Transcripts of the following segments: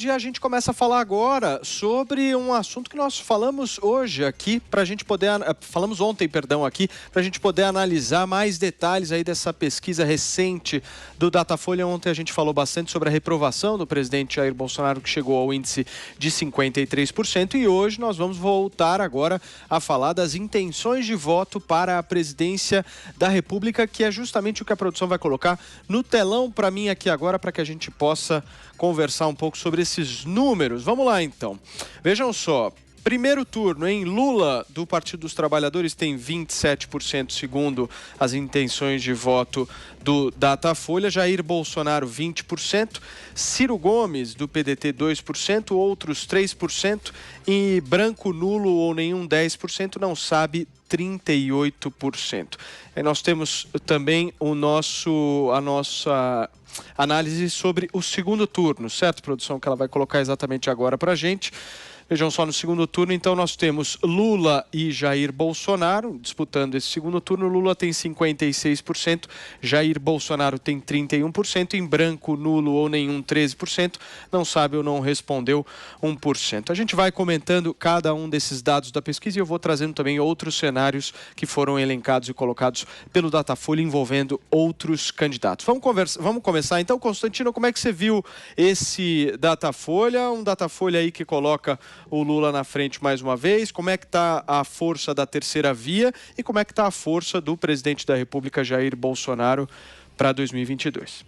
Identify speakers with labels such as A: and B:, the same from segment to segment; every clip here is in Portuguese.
A: tarde. A gente começa a falar agora sobre um assunto que nós falamos hoje aqui, para a gente poder... Falamos ontem, perdão, aqui, para a gente poder analisar mais detalhes aí dessa pesquisa recente do Datafolha. Ontem a gente falou bastante sobre a reprovação do presidente Jair Bolsonaro, que chegou ao índice de 53%. E hoje nós vamos voltar agora a falar das intenções de voto para a presidência da República, que é justamente o que a produção vai colocar no telão para mim aqui agora, para que a gente possa conversar um pouco sobre esses números. Vamos lá, então. Vejam só. Primeiro turno, hein? Lula, do Partido dos Trabalhadores, tem 27%, segundo as intenções de voto do Datafolha. Jair Bolsonaro, 20%. Ciro Gomes, do PDT, 2%. Outros 3%. E branco, nulo ou nenhum, 10%. Não sabe, 38%. E nós temos também a nossa análise sobre o segundo turno, certo, produção? Que ela vai colocar exatamente agora para a gente. Vejam só, no segundo turno, então, nós temos Lula e Jair Bolsonaro disputando esse segundo turno. Lula tem 56%, Jair Bolsonaro tem 31%, em branco, nulo ou nenhum, 13%, não sabe ou não respondeu, 1%. A gente vai comentando cada um desses dados da pesquisa e eu vou trazendo também outros cenários que foram elencados e colocados pelo Datafolha envolvendo outros candidatos. Vamos começar, então, Constantino, como é que você viu esse Datafolha? Um Datafolha aí que coloca o Lula na frente mais uma vez. Como é que está a força da terceira via e como é que está a força do presidente da República, Jair Bolsonaro, para 2022?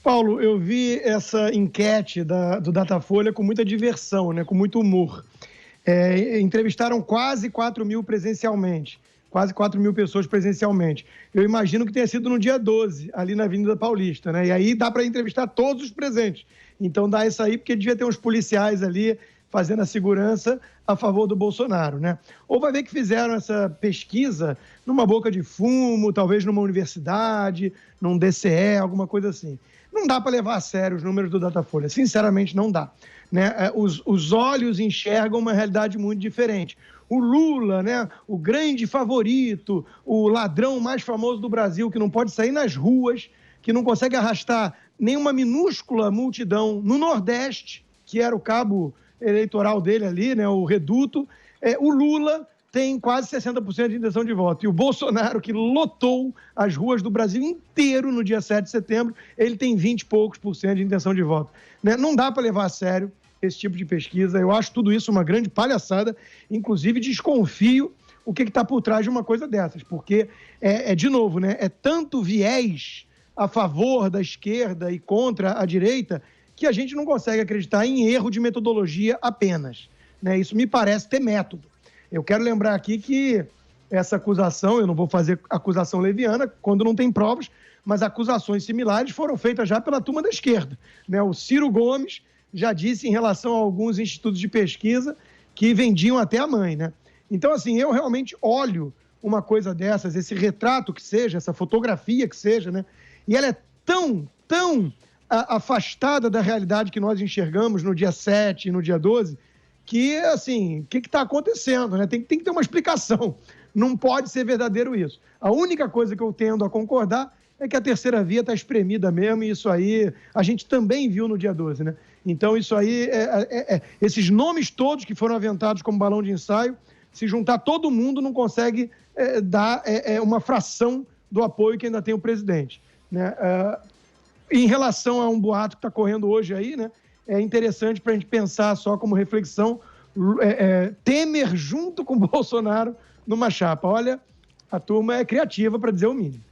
B: Paulo, eu vi essa enquete do Datafolha com muita diversão, né, com muito humor. Entrevistaram quase 4 mil presencialmente, quase 4 mil pessoas presencialmente. Eu imagino que tenha sido no dia 12, ali na Avenida Paulista, né? E aí dá para entrevistar todos os presentes. Então dá isso aí, porque devia ter uns policiais ali fazendo a segurança a favor do Bolsonaro, né? Ou vai ver que fizeram essa pesquisa numa boca de fumo, talvez numa universidade, num DCE, alguma coisa assim. Não dá para levar a sério os números do Datafolha, sinceramente não dá, né? Os olhos enxergam uma realidade muito diferente. O Lula, né, o grande favorito, o ladrão mais famoso do Brasil, que não pode sair nas ruas, que não consegue arrastar nenhuma minúscula multidão no Nordeste, que era o cabo eleitoral dele ali, né, o reduto. O Lula tem quase 60% de intenção de voto. E o Bolsonaro, que lotou as ruas do Brasil inteiro no dia 7 de setembro, ele tem 20 e poucos por cento de intenção de voto. Né? Não dá para levar a sério esse tipo de pesquisa. Eu acho tudo isso uma grande palhaçada. Inclusive, desconfio o que está por trás de uma coisa dessas. Porque, de novo, né, é tanto viés a favor da esquerda e contra a direita, que a gente não consegue acreditar em erro de metodologia apenas, né? Isso me parece ter método. Eu quero lembrar aqui que essa acusação, eu não vou fazer acusação leviana quando não tem provas, mas acusações similares foram feitas já pela turma da esquerda, né? O Ciro Gomes já disse em relação a alguns institutos de pesquisa que vendiam até a mãe, né? Então, assim, eu realmente olho uma coisa dessas, esse retrato que seja, essa fotografia que seja, né? E ela é tão afastada da realidade que nós enxergamos no dia 7 e no dia 12, que, assim, o que está acontecendo, né? Tem que ter uma explicação. Não pode ser verdadeiro isso. A única coisa que eu tendo a concordar é que a terceira via está espremida mesmo, e isso aí a gente também viu no dia 12, né? Então, isso aí, esses nomes todos que foram aventados como balão de ensaio, se juntar todo mundo não consegue dar uma fração do apoio que ainda tem o presidente, né? Em relação a um boato que está correndo hoje aí, né, é interessante para a gente pensar só como reflexão, Temer junto com Bolsonaro numa chapa. Olha, a turma é criativa, para dizer o mínimo.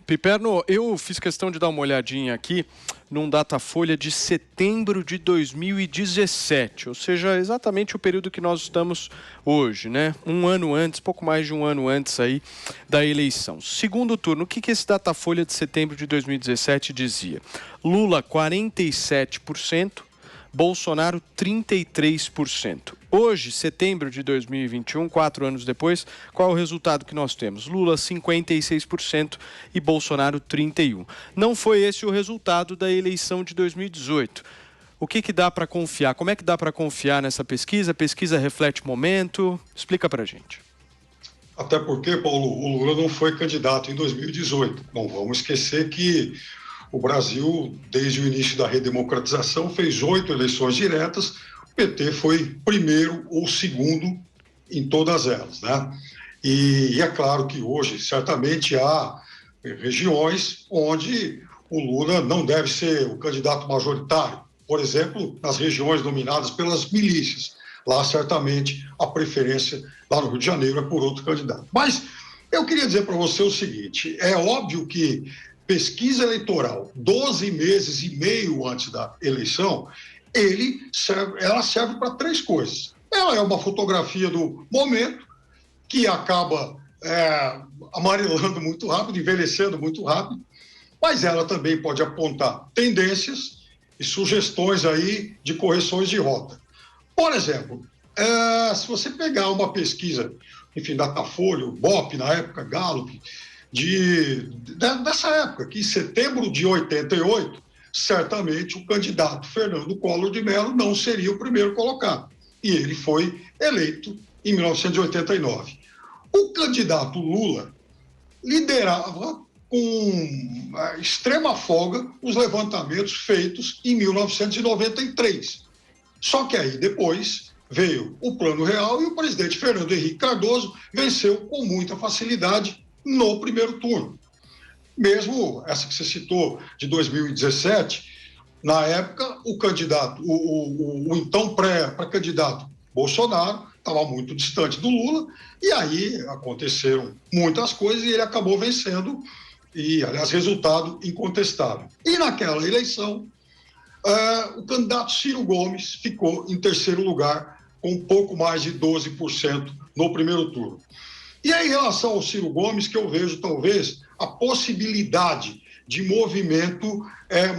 A: Piperno, eu fiz questão de dar uma olhadinha aqui num Datafolha de setembro de 2017, ou seja, exatamente o período que nós estamos hoje, né? Um ano antes, pouco mais de um ano antes aí da eleição. Segundo turno, o que esse Datafolha de setembro de 2017 dizia? Lula, 47%, Bolsonaro, 33%. Hoje, setembro de 2021, 4 anos depois, qual é o resultado que nós temos? Lula, 56% e Bolsonaro, 31%. Não foi esse o resultado da eleição de 2018. O que dá para confiar? Como é que dá para confiar nessa pesquisa? A pesquisa reflete momento? Explica para a gente.
C: Até porque, Paulo, o Lula não foi candidato em 2018. Não vamos esquecer que o Brasil, desde o início da redemocratização, fez 8 eleições diretas, o PT foi primeiro ou segundo em todas elas, né? E é claro que hoje, certamente, há regiões onde o Lula não deve ser o candidato majoritário, por exemplo, nas regiões dominadas pelas milícias. Lá, certamente, a preferência, lá no Rio de Janeiro, é por outro candidato. Mas eu queria dizer para você o seguinte, é óbvio que pesquisa eleitoral, 12 meses e meio antes da eleição, ela serve para 3 coisas. Ela é uma fotografia do momento, que acaba amarelando muito rápido, envelhecendo muito rápido, mas ela também pode apontar tendências e sugestões aí de correções de rota. Por exemplo, se você pegar uma pesquisa, enfim, Datafolha, BOP, na época, Gallup, dessa época, que em setembro de 88, certamente o candidato Fernando Collor de Mello não seria o primeiro colocado. E ele foi eleito em 1989. O candidato Lula liderava com extrema folga os levantamentos feitos em 1993. Só que aí depois veio o Plano Real e o presidente Fernando Henrique Cardoso venceu com muita facilidade no primeiro turno. Mesmo essa que você citou, de 2017, na época, o candidato, o então pré-candidato Bolsonaro estava muito distante do Lula, e aí aconteceram muitas coisas e ele acabou vencendo, e, aliás, resultado incontestável. E naquela eleição, o candidato Ciro Gomes ficou em terceiro lugar, com um pouco mais de 12% no primeiro turno. E é em relação ao Ciro Gomes que eu vejo, talvez, a possibilidade de movimento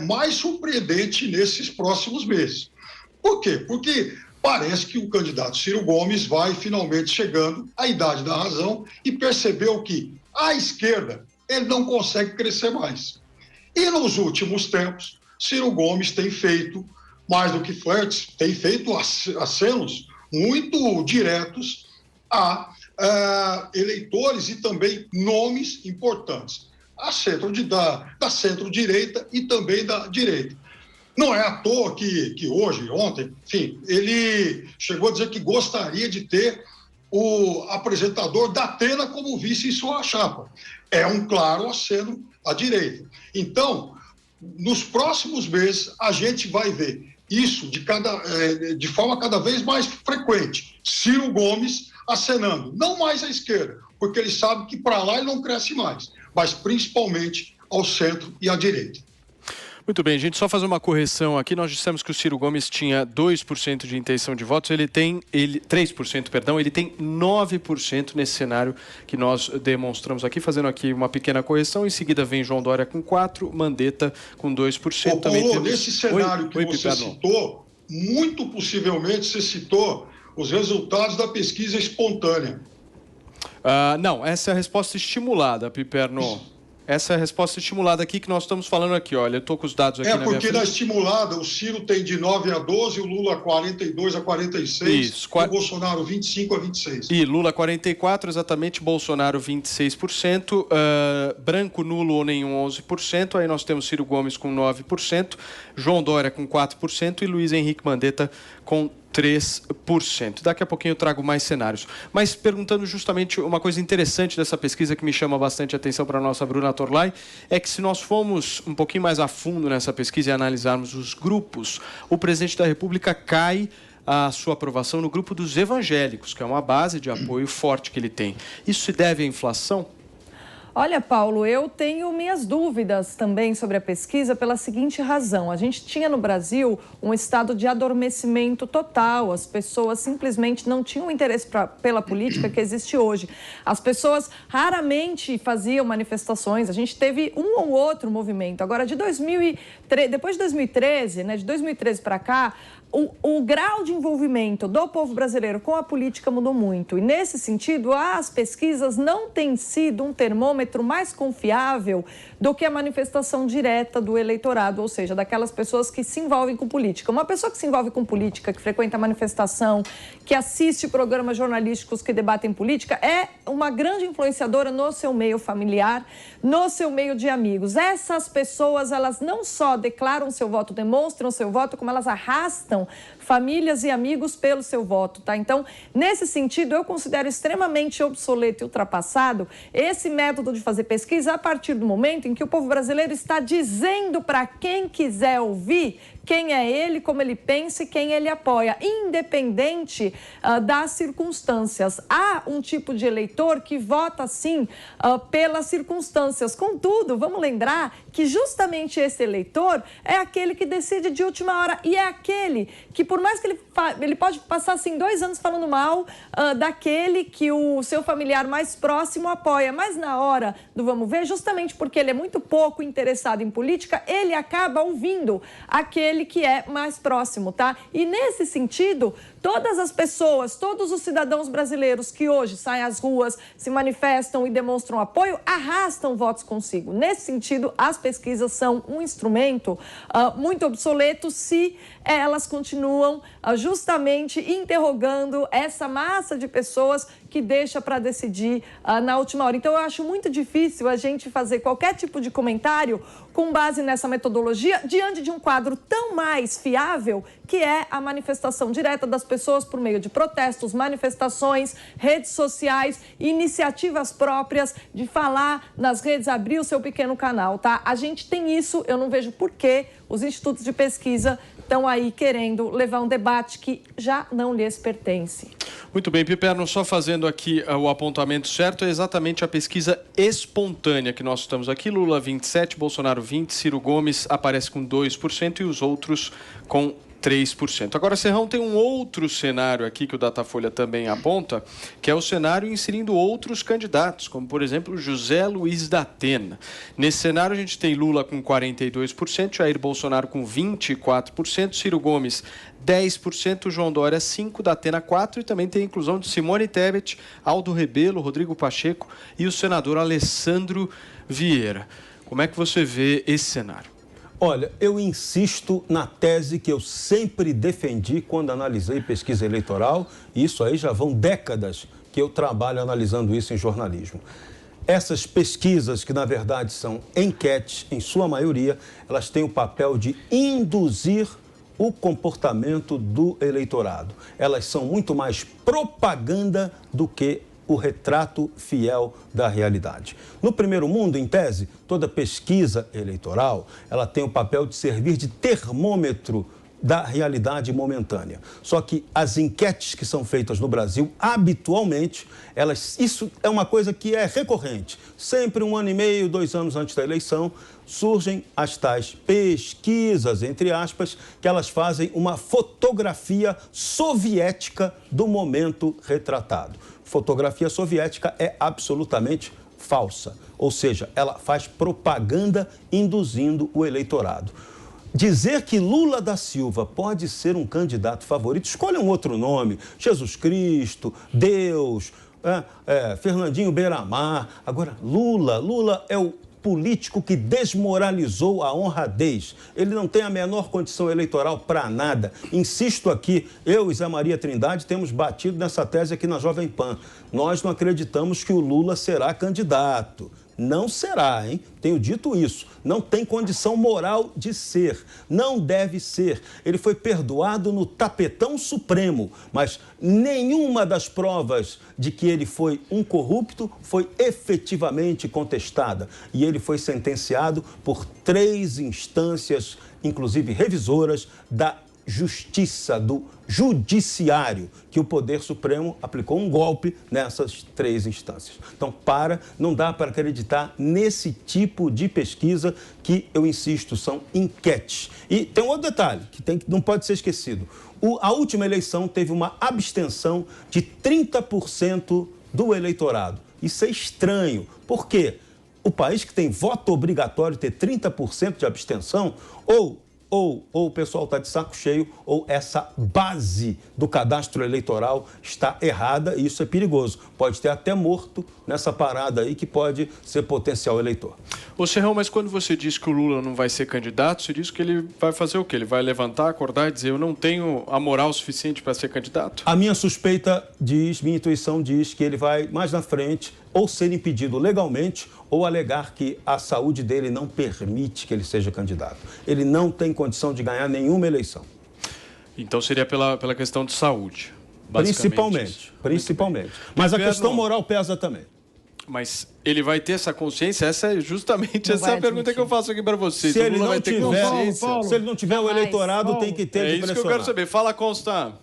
C: mais surpreendente nesses próximos meses. Por quê? Porque parece que o candidato Ciro Gomes vai finalmente chegando à idade da razão e percebeu que à esquerda ele não consegue crescer mais. E nos últimos tempos, Ciro Gomes tem feito, mais do que flertes, tem feito acenos muito diretos a eleitores e também nomes importantes, da centro-direita e também da direita. Não é à toa que hoje, ontem, enfim, ele chegou a dizer que gostaria de ter o apresentador da Atena como vice em sua chapa. É um claro aceno à direita. Então, nos próximos meses, a gente vai ver isso de forma cada vez mais frequente. Ciro Gomes acenando, não mais à esquerda, porque ele sabe que para lá ele não cresce mais, mas principalmente ao centro e à direita.
A: Muito bem, gente, só fazer uma correção aqui. Nós dissemos que o Ciro Gomes tinha 2% de intenção de votos, ele tem 3%, perdão, ele tem 9% nesse cenário que nós demonstramos aqui, fazendo aqui uma pequena correção. Em seguida vem João Dória com 4%, Mandetta com 2%.
C: Paulo, temos... nesse cenário que você citou, muito possivelmente você citou os resultados da pesquisa espontânea.
A: Não, essa é a resposta estimulada, Piperno. Essa é a resposta estimulada aqui que nós estamos falando aqui, olha, eu estou com os dados aqui na minha frente.
C: Porque na estimulada o Ciro tem de 9 a 12, o Lula 42 a 46, isso, e o Bolsonaro 25 a 26.
A: E Lula 44, exatamente, Bolsonaro 26%, branco, nulo ou nenhum 11%, aí nós temos Ciro Gomes com 9%, João Dória com 4% e Luiz Henrique Mandetta com 3%. Daqui a pouquinho eu trago mais cenários. Mas perguntando justamente uma coisa interessante dessa pesquisa que me chama bastante atenção para a nossa Bruna Torlai, é que se nós formos um pouquinho mais a fundo nessa pesquisa e analisarmos os grupos, o presidente da República cai a sua aprovação no grupo dos evangélicos, que é uma base de apoio forte que ele tem. Isso se deve à inflação?
D: Olha, Paulo, eu tenho minhas dúvidas também sobre a pesquisa pela seguinte razão. A gente tinha no Brasil um estado de adormecimento total. As pessoas simplesmente não tinham interesse pela política que existe hoje. As pessoas raramente faziam manifestações. A gente teve um ou outro movimento. Agora, depois de 2013, né, de 2013 para cá, o grau de envolvimento do povo brasileiro com a política mudou muito. E, nesse sentido, as pesquisas não têm sido um termômetro parâmetro mais confiável do que a manifestação direta do eleitorado, ou seja, daquelas pessoas que se envolvem com política. Uma pessoa que se envolve com política, que frequenta manifestação, que assiste programas jornalísticos que debatem política, é uma grande influenciadora no seu meio familiar, no seu meio de amigos. Essas pessoas, elas não só declaram seu voto, demonstram seu voto, como elas arrastam famílias e amigos pelo seu voto, tá? Então, nesse sentido, eu considero extremamente obsoleto e ultrapassado esse método de fazer pesquisa a partir do momento em que o povo brasileiro está dizendo para quem quiser ouvir quem é ele, como ele pensa e quem ele apoia, independente das circunstâncias. Há um tipo de eleitor que vota, sim, pelas circunstâncias. Contudo, vamos lembrar que justamente esse eleitor é aquele que decide de última hora e é aquele que, por mais que ele pode passar, assim, 2 anos falando mal daquele que o seu familiar mais próximo apoia, mas na hora do vamos ver, justamente porque ele é muito pouco interessado em política, ele acaba ouvindo aquele que é mais próximo, tá? E nesse sentido, todas as pessoas, todos os cidadãos brasileiros que hoje saem às ruas, se manifestam e demonstram apoio, arrastam votos consigo. Nesse sentido, as pesquisas são um instrumento muito obsoleto se elas continuam justamente interrogando essa massa de pessoas que deixa para decidir na última hora. Então, eu acho muito difícil a gente fazer qualquer tipo de comentário com base nessa metodologia diante de um quadro tão mais fiável que é a manifestação direta das pessoas por meio de protestos, manifestações, redes sociais, iniciativas próprias de falar nas redes, abrir o seu pequeno canal, tá? A gente tem isso, eu não vejo por que os institutos de pesquisa estão aí querendo levar um debate que já não lhes pertence.
A: Muito bem, Piperno, só fazendo aqui o apontamento certo, é exatamente a pesquisa espontânea que nós estamos aqui. Lula 27%, Bolsonaro 20%, Ciro Gomes aparece com 2% e os outros com 3%. Agora, Serrão, tem um outro cenário aqui que o Datafolha também aponta, que é o cenário inserindo outros candidatos, como, por exemplo, José Luiz da Atena. Nesse cenário, a gente tem Lula com 42%, Jair Bolsonaro com 24%, Ciro Gomes 10%, João Dória 5%, da Atena 4%, e também tem a inclusão de Simone Tebet, Aldo Rebelo, Rodrigo Pacheco e o senador Alessandro Vieira. Como é que você vê esse cenário?
E: Olha, eu insisto na tese que eu sempre defendi quando analisei pesquisa eleitoral, e isso aí já vão décadas que eu trabalho analisando isso em jornalismo. Essas pesquisas, que na verdade são enquetes, em sua maioria, elas têm o papel de induzir o comportamento do eleitorado. Elas são muito mais propaganda do que o retrato fiel da realidade. No primeiro mundo, em tese, toda pesquisa eleitoral, ela tem o papel de servir de termômetro da realidade momentânea. Só que as enquetes que são feitas no Brasil, habitualmente, isso é uma coisa que é recorrente. Sempre 1 ano e meio, 2 anos antes da eleição, surgem as tais pesquisas, entre aspas, que elas fazem uma fotografia soviética do momento retratado. Fotografia soviética é absolutamente falsa, ou seja, ela faz propaganda induzindo o eleitorado. Dizer que Lula da Silva pode ser um candidato favorito, escolha um outro nome, Jesus Cristo, Deus, Fernandinho Beiramar. Agora, Lula é o político que desmoralizou a honradez. Ele não tem a menor condição eleitoral para nada. Insisto aqui, eu e Zé Maria Trindade temos batido nessa tese aqui na Jovem Pan. Nós não acreditamos que o Lula será candidato. Não será, hein? Tenho dito isso. Não tem condição moral de ser. Não deve ser. Ele foi perdoado no tapetão supremo, mas nenhuma das provas de que ele foi um corrupto foi efetivamente contestada. E ele foi sentenciado por 3 instâncias, inclusive revisoras, da Justiça, do Judiciário, que o Poder Supremo aplicou um golpe nessas 3 instâncias. Então, não dá para acreditar nesse tipo de pesquisa que, eu insisto, são enquetes. E tem um outro detalhe que não pode ser esquecido. A última eleição teve uma abstenção de 30% do eleitorado. Isso é estranho. Por quê? O país que tem voto obrigatório ter 30% de abstenção, ou ou o pessoal está de saco cheio, ou essa base do cadastro eleitoral está errada e isso é perigoso. Pode ter até morto nessa parada aí que pode ser potencial eleitor.
A: Ô Serrão, mas quando você diz que o Lula não vai ser candidato, você diz que ele vai fazer o quê? Ele vai levantar, acordar e dizer eu não tenho a moral suficiente para ser candidato?
E: A minha suspeita diz, minha intuição diz que ele vai mais na frente ou ser impedido legalmente ou alegar que a saúde dele não permite que ele seja candidato. Ele não tem condição de ganhar nenhuma eleição.
A: Então seria pela questão de saúde,
E: Principalmente. Mas a questão moral pesa também.
A: Mas ele vai ter essa consciência? Essa é justamente essa pergunta que eu faço aqui para vocês.
E: Se ele não tiver, o eleitorado tem que ter de pressionar.
A: É isso que eu quero saber. Fala, Constant.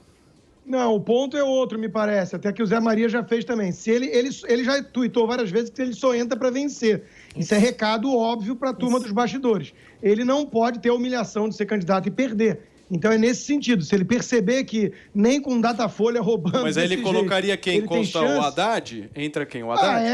B: Não, o ponto é outro, me parece. Até que o Zé Maria já fez também. Se ele já tuitou várias vezes que ele só entra para vencer. Isso é recado óbvio para a turma dos bastidores. Ele não pode ter a humilhação de ser candidato e perder. Então é nesse sentido. Se ele perceber que nem com Datafolha roubando.
A: Mas aí ele colocaria quem? Consta o Haddad? Entra quem? O Haddad?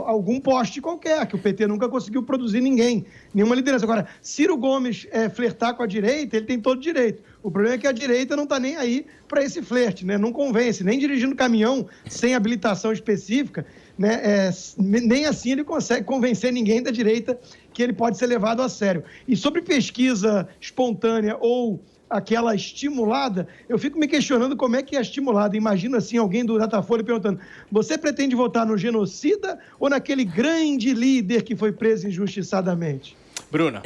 B: Algum poste qualquer, que o PT nunca conseguiu produzir nenhuma liderança. Agora, Ciro Gomes flertar com a direita, ele tem todo direito. O problema é que a direita não está nem aí para esse flerte, né? Não convence, nem dirigindo caminhão sem habilitação específica, né? Nem assim ele consegue convencer ninguém da direita que ele pode ser levado a sério. E sobre pesquisa espontânea ou aquela estimulada, eu fico me questionando como é que é estimulada. Imagino assim alguém do Datafolha perguntando: você pretende votar no genocida ou naquele grande líder que foi preso injustiçadamente?
A: Bruna.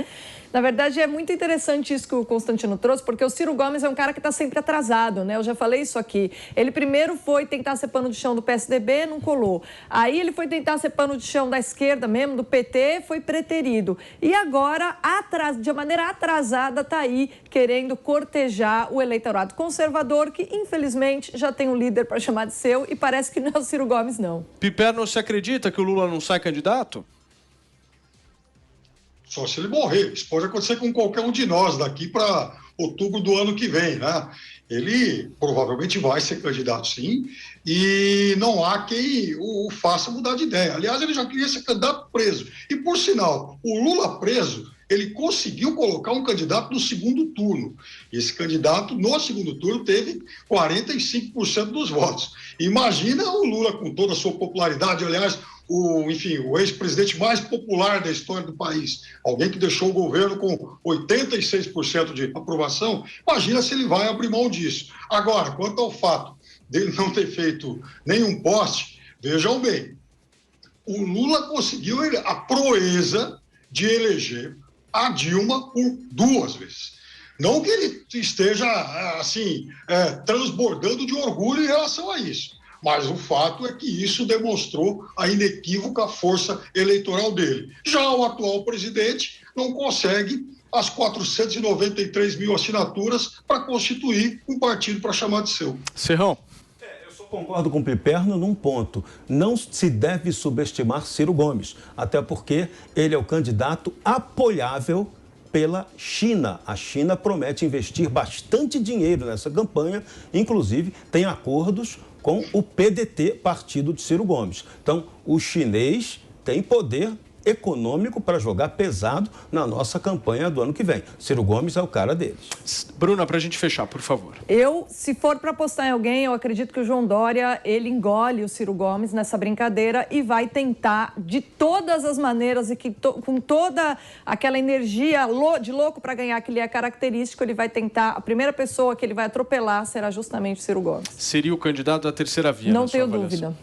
D: Na verdade, é muito interessante isso que o Constantino trouxe, porque o Ciro Gomes é um cara que está sempre atrasado, né? Eu já falei isso aqui. Ele primeiro foi tentar ser pano de chão do PSDB, não colou. Aí ele foi tentar ser pano de chão da esquerda mesmo, do PT, foi preterido. E agora, de maneira atrasada, está aí querendo cortejar o eleitorado conservador, que infelizmente já tem um líder para chamar de seu e parece que não é o Ciro Gomes, não.
A: Piperno, você acredita que o Lula não sai candidato?
C: Só se ele morrer. Isso pode acontecer com qualquer um de nós daqui para outubro do ano que vem, né? Ele provavelmente vai ser candidato, sim, e não há quem o faça mudar de ideia. Aliás, ele já queria ser candidato preso. E, por sinal, o Lula preso, ele conseguiu colocar um candidato no segundo turno. Esse candidato, no segundo turno, teve 45% dos votos. Imagina o Lula com toda a sua popularidade, aliás, o ex-presidente mais popular da história do país, alguém que deixou o governo com 86% de aprovação, imagina se ele vai abrir mão disso. Agora, quanto ao fato dele não ter feito nenhum poste, vejam bem, o Lula conseguiu a proeza de eleger a Dilma por 2 vezes. Não que ele esteja, transbordando de orgulho em relação a isso. Mas o fato é que isso demonstrou a inequívoca força eleitoral dele. Já o atual presidente não consegue as 493 mil assinaturas para constituir um partido para chamar de seu.
A: Serrão.
E: Eu só concordo com o Piperno num ponto. Não se deve subestimar Ciro Gomes, até porque ele é o candidato apoiável pela China. A China promete investir bastante dinheiro nessa campanha, inclusive tem acordos com o PDT, partido de Ciro Gomes. Então, o chinês tem poder econômico para jogar pesado na nossa campanha do ano que vem. Ciro Gomes é o cara deles.
A: Bruna, para a gente fechar, por favor.
D: Se for para apostar em alguém, eu acredito que o João Dória, ele engole o Ciro Gomes nessa brincadeira e vai tentar, de todas as maneiras e com toda aquela energia de louco para ganhar, que lhe é característico, ele vai tentar, a primeira pessoa que ele vai atropelar será justamente o Ciro Gomes.
A: Seria o candidato da terceira via,
D: não tenho dúvida.